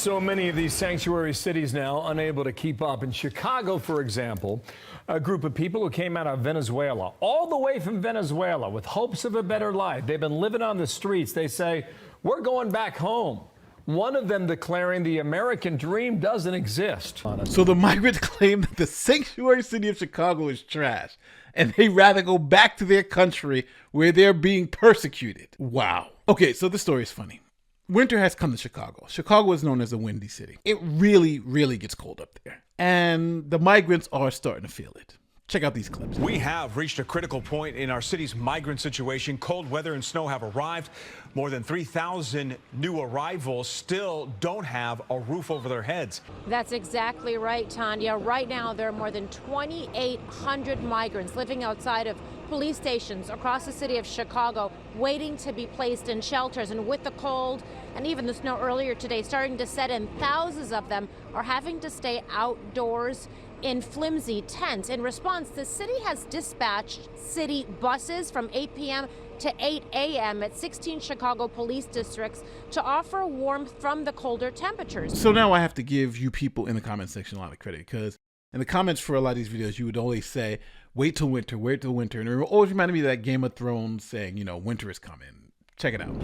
So many of these sanctuary cities now unable to keep up. In Chicago, for example, a group of people who came out of Venezuela, all the way from Venezuela with hopes of a better life. They've been living on the streets. They say, we're going back home. One of them declaring the American dream doesn't exist. So the migrants claim that the sanctuary city of Chicago is trash, and they rather go back to their country where they're being persecuted. Wow. Okay, so the story is funny. Winter has come to Chicago. Chicago is known as a windy city. It really, really gets cold up there. And the migrants are starting to feel it. Check out these clips. We have reached a critical point in our city's migrant situation. Cold weather and snow have arrived. More than 3,000 new arrivals still don't have a roof over their heads. That's exactly right, Tanya. Right now, there are more than 2,800 migrants living outside of police stations across the city of Chicago, waiting to be placed in shelters. And with the cold and even the snow earlier today starting to set in, thousands of them are having to stay outdoors in flimsy tents. In response, the city has dispatched city buses from 8 p.m. to 8 a.m. at 16 Chicago police districts to offer warmth from the colder temperatures. So now I have to give you people in the comment section a lot of credit, because in the comments for a lot of these videos, you would always say, wait till winter, wait till winter. And it always reminded me of that Game of Thrones saying, you know, winter is coming. Check it out.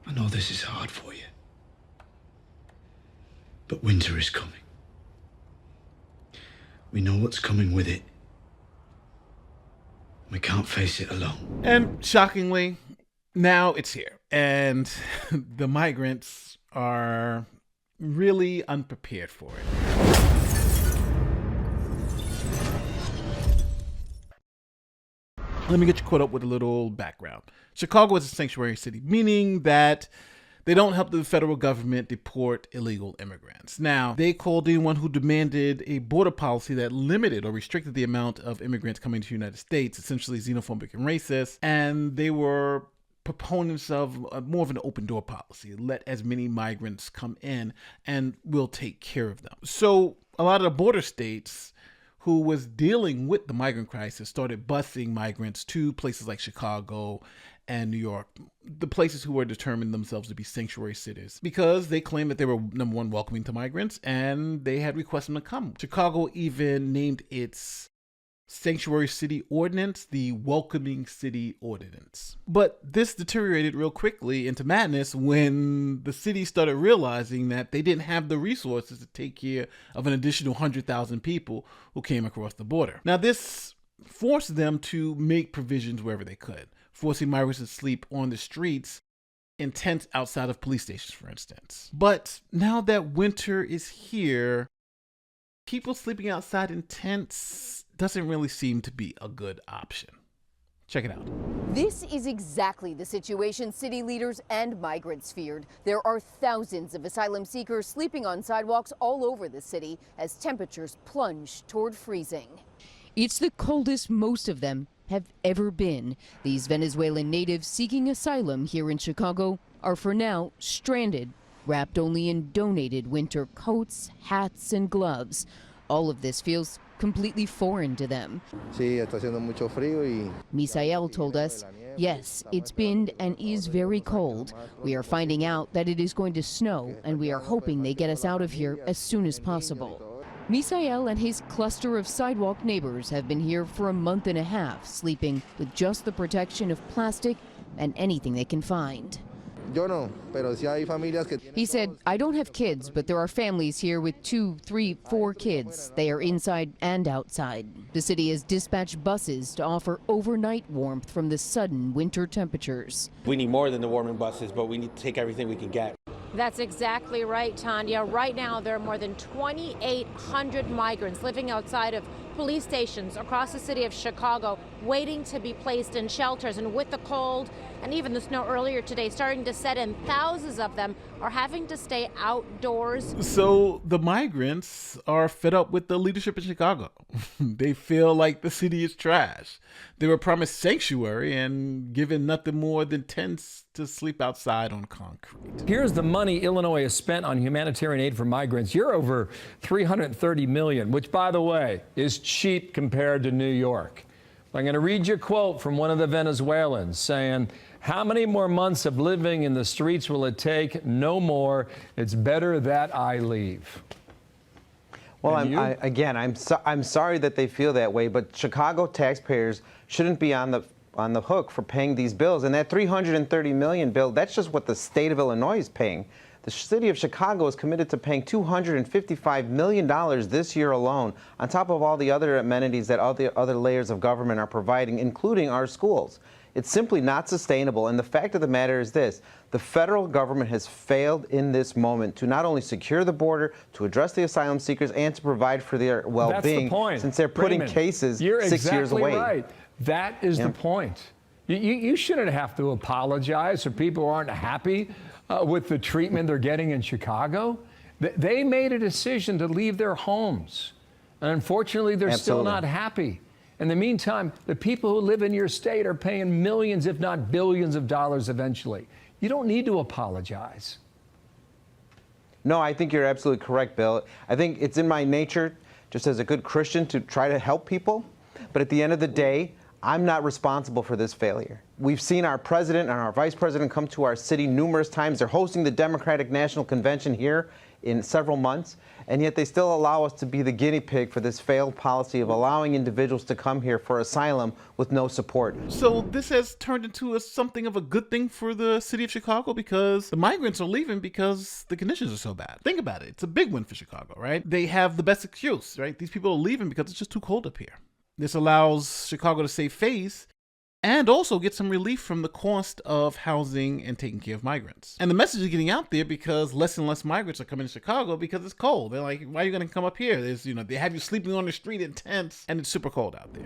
I know this is hard for you, but winter is coming. We know what's coming with it. We can't face it alone. And shockingly, now it's here. And the migrants are really unprepared for it. Let me get you caught up with a little background. Chicago is a sanctuary city, meaning that they don't help the federal government deport illegal immigrants. Now, they called anyone who demanded a border policy that limited or restricted the amount of immigrants coming to the United States, essentially xenophobic and racist, and they were proponents of more of an open door policy. Let as many migrants come in and we'll take care of them. So a lot of the border states who was dealing with the migrant crisis started busing migrants to places like Chicago and New York, the places who were determined themselves to be sanctuary cities, because they claimed that they were, number one, welcoming to migrants, and they had requested them to come. Chicago even named its sanctuary city ordinance the Welcoming City Ordinance. But this deteriorated real quickly into madness when the city started realizing that they didn't have the resources to take care of an additional 100,000 people who came across the border. Now, this forced them to make provisions wherever they could, forcing migrants to sleep on the streets in tents outside of police stations, for instance. But now that winter is here, people sleeping outside in tents doesn't really seem to be a good option. Check it out. This is exactly the situation city leaders and migrants feared. There are thousands of asylum seekers sleeping on sidewalks all over the city as temperatures plunge toward freezing. It's the coldest most of them have ever been. These Venezuelan natives seeking asylum here in Chicago are for now stranded, wrapped only in donated winter coats, hats, and gloves. All of this feels completely foreign to them. Misael told us, yes, it's been and is very cold. We are finding out that it is going to snow, and we are hoping they get us out of here as soon as possible. Misael and his cluster of sidewalk neighbors have been here for a month and a half, sleeping with just the protection of plastic and anything they can find. He said, I don't have kids, but there are families here with 2, 3, 4 kids. They are inside and outside. The city has dispatched buses to offer overnight warmth from the sudden winter temperatures. We need more than the warming buses, but we need to take everything we can get. That's exactly right, Tanya. Right now, there are more than 2,800 migrants living outside of police stations across the city of Chicago, waiting to be placed in shelters. And with the cold and even the snow earlier today starting to set in, thousands of them are having to stay outdoors. So the migrants are fed up with the leadership in Chicago. They feel like the city is trash. They were promised sanctuary and given nothing more than tents to sleep outside on concrete. Here's the money Illinois has spent on humanitarian aid for migrants. You're over $330 million, which, by the way, is cheap compared to New York. I'm going to read you a quote from one of the Venezuelans saying, How many more months of living in the streets will it take? No more. It's better that I leave. Well, I'm sorry that they feel that way, but Chicago taxpayers shouldn't be on the hook for paying these bills. And that $330 million bill, that's just what the state of Illinois is paying. The city of Chicago is committed to paying $255 million this year alone, on top of all the other amenities that all the other layers of government are providing, including our schools. It's simply not sustainable. And the fact of the matter is this: the federal government has failed in this moment to not only secure the border, to address the asylum seekers, and to provide for their well-being, since they're putting cases 6 years away. You're exactly right. That is the point. You shouldn't have to apologize for people who aren't happy with the treatment they're getting in Chicago. They made a decision to leave their homes. And unfortunately, they're still not happy. In the meantime, the people who live in your state are paying millions, if not billions of dollars eventually. You don't need to apologize. No, I think you're absolutely correct, Bill. I think it's in my nature, just as a good Christian, to try to help people. But at the end of the day, I'm not responsible for this failure. We've seen our president and our vice president come to our city numerous times. They're hosting the Democratic National Convention here in several months, and yet they still allow us to be the guinea pig for this failed policy of allowing individuals to come here for asylum with no support. So this has turned into something of a good thing for the city of Chicago, because the migrants are leaving because the conditions are so bad. Think about it. It's a big win for Chicago, right? They have the best excuse, right? These people are leaving because it's just too cold up here. This allows Chicago to save face and also get some relief from the cost of housing and taking care of migrants. And the message is getting out there because less and less migrants are coming to Chicago because it's cold. They're like, why are you going to come up here? They have you sleeping on the street in tents, and it's super cold out there.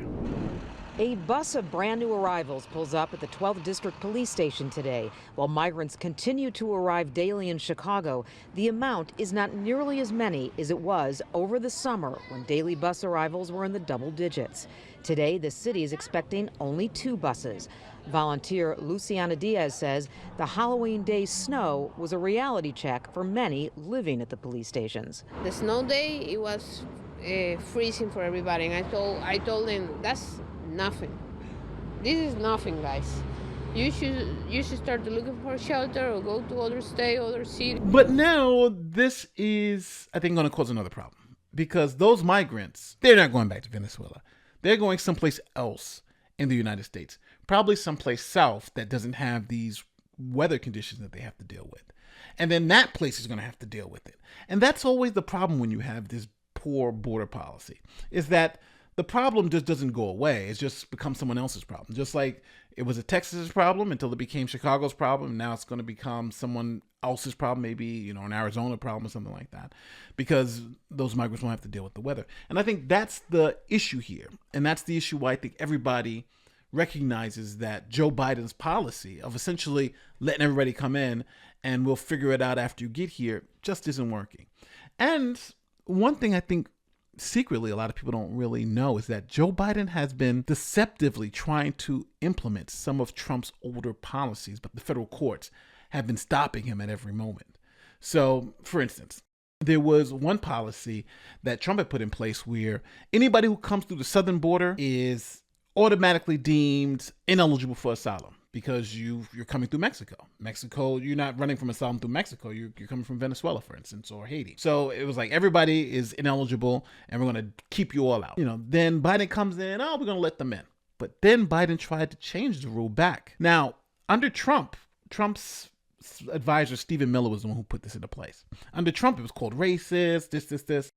A bus of brand new arrivals pulls up at the 12th District Police Station today. While migrants continue to arrive daily in Chicago, the amount is not nearly as many as it was over the summer when daily bus arrivals were in the double digits. Today, the city is expecting only 2 buses. Volunteer Luciana Diaz says the Halloween day snow was a reality check for many living at the police stations. The snow day, it was freezing for everybody, and I told them that's nothing. This is nothing, guys. You should start looking for shelter or go to other state, other city. But now this is, I think, going to cause another problem, because those migrants, they're not going back to Venezuela. They're going someplace else in the United States, probably someplace south that doesn't have these weather conditions that they have to deal with. And then that place is going to have to deal with it. And that's always the problem when you have this poor border policy, is that the problem just doesn't go away. It's just become someone else's problem. Just like it was a Texas problem until it became Chicago's problem. Now it's going to become someone else's problem, maybe, an Arizona problem or something like that, because those migrants won't have to deal with the weather. And I think that's the issue here. And that's the issue why I think everybody recognizes that Joe Biden's policy of essentially letting everybody come in and we'll figure it out after you get here just isn't working. And one thing I think secretly a lot of people don't really know is that Joe Biden has been deceptively trying to implement some of Trump's older policies, but the federal courts have been stopping him at every moment. So, for instance, there was one policy that Trump had put in place where anybody who comes through the southern border is automatically deemed ineligible for asylum because you're coming through Mexico. Mexico, you're not running from asylum through Mexico. You're coming from Venezuela, for instance, or Haiti. So it was like everybody is ineligible and we're going to keep you all out. Then Biden comes in, we're going to let them in. But then Biden tried to change the rule back. Now, under Trump's advisor, Stephen Miller, was the one who put this into place. Under Trump, it was called racist, this.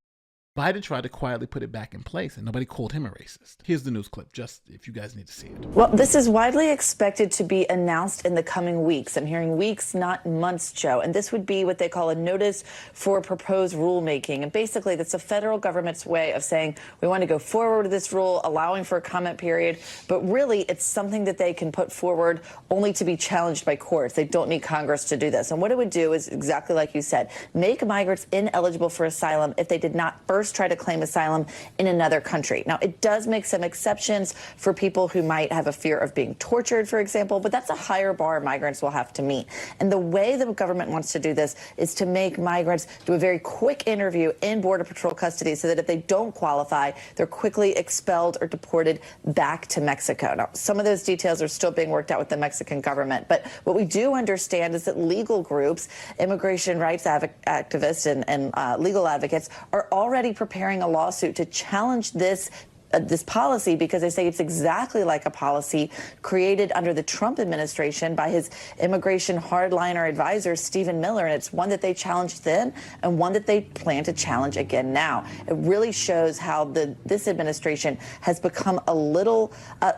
Biden tried to quietly put it back in place, and nobody called him a racist. Here's the news clip, just if you guys need to see it. Well, this is widely expected to be announced in the coming weeks. I'm hearing weeks, not months, Joe. And this would be what they call a notice for proposed rulemaking. And basically, that's the federal government's way of saying, we want to go forward with this rule, allowing for a comment period. But really, it's something that they can put forward only to be challenged by courts. They don't need Congress to do this. And what it would do is exactly like you said, make migrants ineligible for asylum if they did not first first try to claim asylum in another country. Now, it does make some exceptions for people who might have a fear of being tortured, for example, but that's a higher bar migrants will have to meet. And the way the government wants to do this is to make migrants do a very quick interview in Border Patrol custody so that if they don't qualify, they're quickly expelled or deported back to Mexico. Now, some of those details are still being worked out with the Mexican government, but what we do understand is that legal groups, immigration rights activists and legal advocates are already preparing a lawsuit to challenge this policy because they say it's exactly like a policy created under the Trump administration by his immigration hardliner advisor, Stephen Miller. And it's one that they challenged then and one that they plan to challenge again now. It really shows how this administration has become a little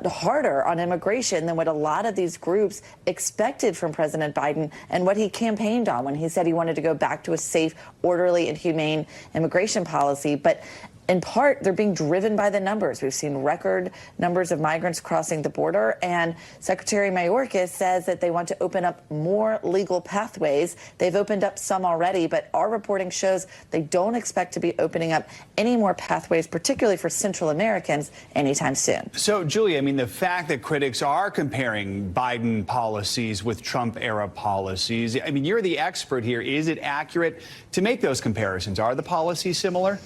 harder on immigration than what a lot of these groups expected from President Biden and what he campaigned on when he said he wanted to go back to a safe, orderly, and humane immigration policy. But in part, they're being driven by the numbers. We've seen record numbers of migrants crossing the border, and Secretary Mayorkas says that they want to open up more legal pathways. They've opened up some already, but our reporting shows they don't expect to be opening up any more pathways, particularly for Central Americans, anytime soon. So, Julia, I mean, the fact that critics are comparing Biden policies with Trump-era policies, I mean, you're the expert here. Is it accurate to make those comparisons? Are the policies similar?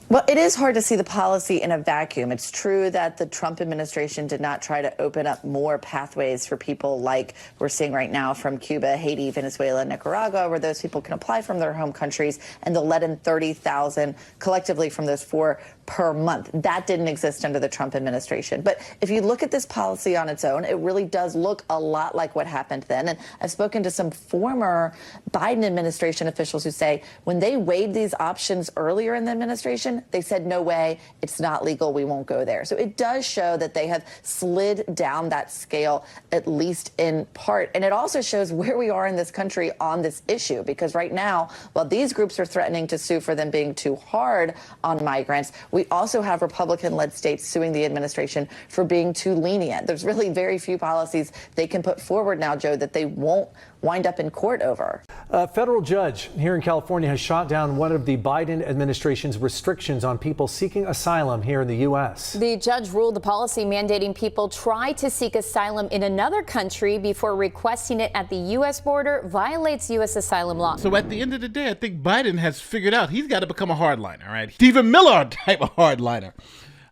Well, it is hard to see the policy in a vacuum. It's true that the Trump administration did not try to open up more pathways for people like we're seeing right now from Cuba, Haiti, Venezuela, Nicaragua, where those people can apply from their home countries, and they'll let in 30,000 collectively from those four per month. That didn't exist under the Trump administration. But if you look at this policy on its own, it really does look a lot like what happened then. And I've spoken to some former Biden administration officials who say when they weighed these options earlier in the administration, they said, no way, it's not legal, we won't go there. So it does show that they have slid down that scale, at least in part. And it also shows where we are in this country on this issue, because right now, while these groups are threatening to sue for them being too hard on migrants, we also have Republican-led states suing the administration for being too lenient. There's really very few policies they can put forward now, Joe, that they won't wind up in court over. A federal judge here in California has shot down one of the Biden administration's restrictions on people seeking asylum here in the U.S. The judge ruled the policy mandating people try to seek asylum in another country before requesting it at the U.S. border violates U.S. asylum law. So at the end of the day, I think Biden has figured out he's got to become a hardliner, right? Stephen Miller type of hardliner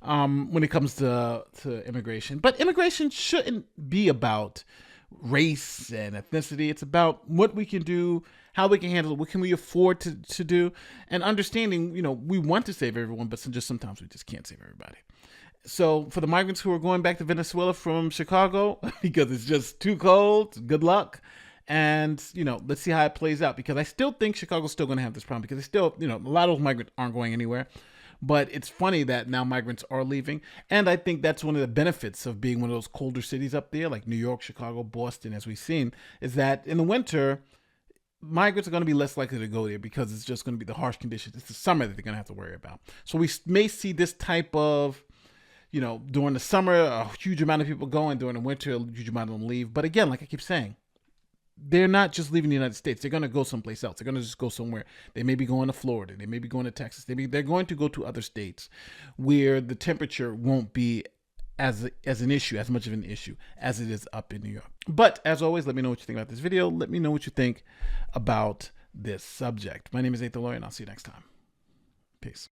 when it comes to immigration. But immigration shouldn't be about race and ethnicity. It's about what we can do, how we can handle it, what can we afford to do, and understanding, we want to save everyone, but just sometimes we just can't save everybody. So for the migrants who are going back to Venezuela from Chicago, because it's just too cold, good luck. And, let's see how it plays out, because I still think Chicago's still going to have this problem, because it's still, a lot of those migrants aren't going anywhere. But it's funny that now migrants are leaving. And I think that's one of the benefits of being one of those colder cities up there, like New York, Chicago, Boston, as we've seen, is that in the winter, migrants are going to be less likely to go there because it's just going to be the harsh conditions. It's the summer that they're going to have to worry about. So we may see this type of, during the summer, a huge amount of people going. During the winter, a huge amount of them leave. But again, like I keep saying, they're not just leaving the United States. They're going to go someplace else. They're going to just go somewhere. They may be going to Florida. They may be going to Texas. They're going to go to other states where the temperature won't be as an issue, as much of an issue as it is up in New York. But as always, let me know what you think about this video. Let me know what you think about this subject. My name is Nathan Lawyer, and I'll see you next time. Peace.